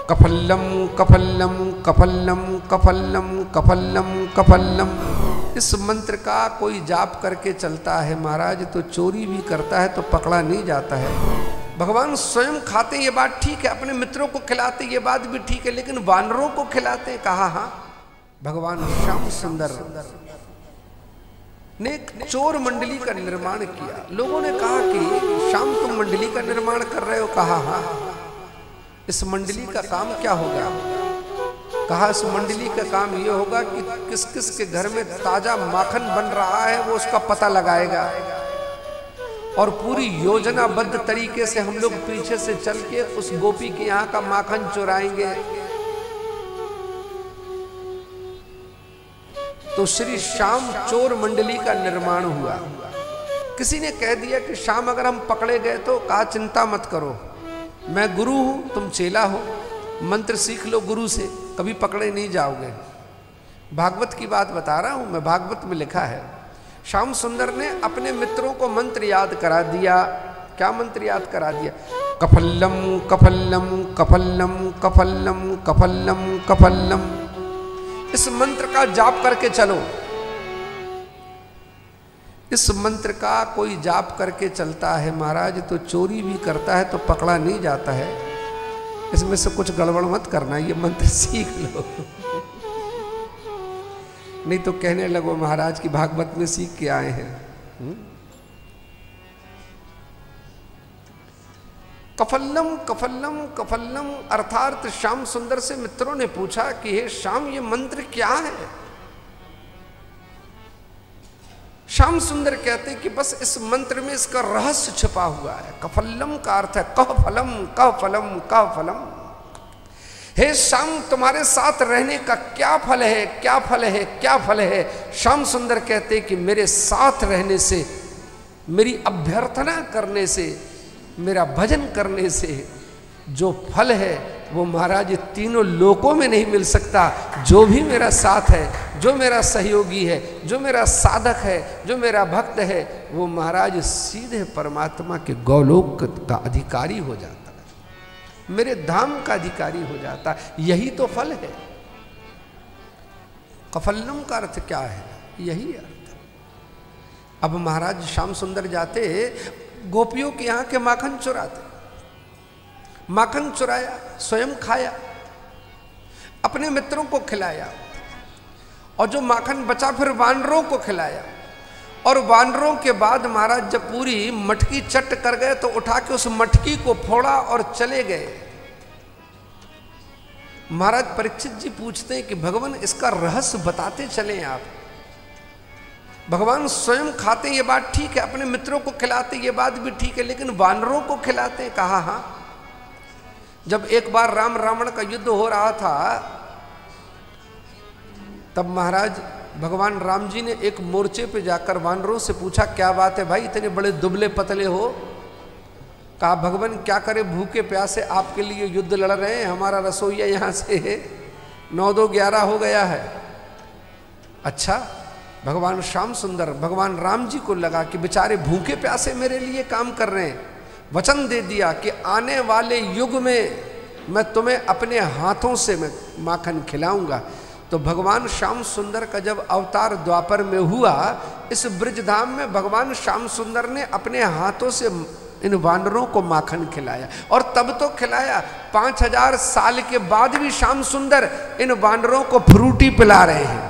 कफल्लम कफल्लम कफल्लम कफल्लम कफल्लम कफल्लम। इस मंत्र का कोई जाप करके चलता है महाराज तो चोरी भी करता है तो पकड़ा नहीं जाता है। भगवान स्वयं खाते ये बात ठीक है, अपने मित्रों को खिलाते ये बात भी ठीक है, लेकिन वानरों को खिलाते कहा। हाँ, भगवान श्याम सुंदर ने एक चोर मंडली का निर्माण किया। लोगों ने कहा कि श्याम तुम मंडली का निर्माण कर रहे हो। कहा हाँ। इस मंडली का काम क्या होगा? कहा इस मंडली का काम ये होगा कि किस किस के घर में ताजा माखन बन रहा है वो उसका पता लगाएगा और पूरी योजनाबद्ध तरीके से हम लोग पीछे से चल के उस गोपी के यहाँ का माखन चुराएंगे। तो श्री श्याम चोर मंडली का निर्माण हुआ। किसी ने कह दिया कि श्याम अगर हम पकड़े गए तो कहा चिंता मत करो, मैं गुरु हूं, तुम चेला हो, मंत्र सीख लो गुरु से, कभी पकड़े नहीं जाओगे। भागवत की बात बता रहा हूं मैं, भागवत में लिखा है श्याम सुंदर ने अपने मित्रों को मंत्र याद करा दिया। क्या मंत्र याद करा दिया? कफल्लम कफल्लम कफल्लम कफल्लम कफल्लम कफल्लम। इस मंत्र का जाप करके चलो। इस मंत्र का कोई जाप करके चलता है महाराज तो चोरी भी करता है तो पकड़ा नहीं जाता है। इसमें से कुछ गड़बड़ मत करना, ये मंत्र सीख लो नहीं तो कहने लगो महाराज की भागवत में सीख के आए हैं। कफल्लम कफल्लम कफल्लम अर्थात श्याम सुंदर से मित्रों ने पूछा कि हे श्याम ये मंत्र क्या है? श्याम सुंदर कहते कि बस इस मंत्र में इसका रहस्य छिपा हुआ है। कफल्लम का अर्थ है कह फलम कह फलम कह फलम। हे श्याम तुम्हारे साथ रहने का क्या फल है, क्या फल है, क्या फल है? श्याम सुंदर कहते कि मेरे साथ रहने से, मेरी अभ्यर्थना करने से, मेरा भजन करने से जो फल है वो महाराज तीनों लोकों में नहीं मिल सकता। जो भी मेरा साथ है, जो मेरा सहयोगी है, जो मेरा साधक है, जो मेरा भक्त है, वो महाराज सीधे परमात्मा के गौलोक का अधिकारी हो जाता है, मेरे धाम का अधिकारी हो जाता है। यही तो फल है। कफल्लम का अर्थ क्या है? यही अर्थ है। अब महाराज श्याम सुंदर जाते गोपियों के यहाँ के माखन चुराते, माखन चुराया, स्वयं खाया, अपने मित्रों को खिलाया और जो माखन बचा फिर वानरों को खिलाया। और वानरों के बाद महाराज जब पूरी मटकी चट कर गए तो उठा के उस मटकी को फोड़ा और चले गए। महाराज परीक्षित जी पूछते हैं कि भगवान इसका रहस्य बताते चले आप। भगवान स्वयं खाते ये बात ठीक है, अपने मित्रों को खिलाते ये बात भी ठीक है, लेकिन वानरों को खिलाते? कहा हाँ। जब एक बार राम रावण का युद्ध हो रहा था तब महाराज भगवान राम जी ने एक मोर्चे पे जाकर वानरों से पूछा क्या बात है भाई, इतने बड़े दुबले पतले हो? कहा भगवान क्या करे, भूखे प्यासे आपके लिए युद्ध लड़ रहे हैं, हमारा रसोईया यहाँ से 9-2-11 हो गया है। अच्छा, भगवान श्याम सुंदर भगवान राम जी को लगा कि बेचारे भूखे प्यासे मेरे लिए काम कर रहे हैं। वचन दे दिया कि आने वाले युग में मैं तुम्हें अपने हाथों से मैं माखन खिलाऊंगा। तो भगवान श्याम सुंदर का जब अवतार द्वापर में हुआ, इस ब्रजधाम में भगवान श्याम सुंदर ने अपने हाथों से इन वानरों को माखन खिलाया। और तब तो खिलाया, 5000 साल के बाद भी श्याम सुंदर इन वानरों को फ्रूटी पिला रहे हैं।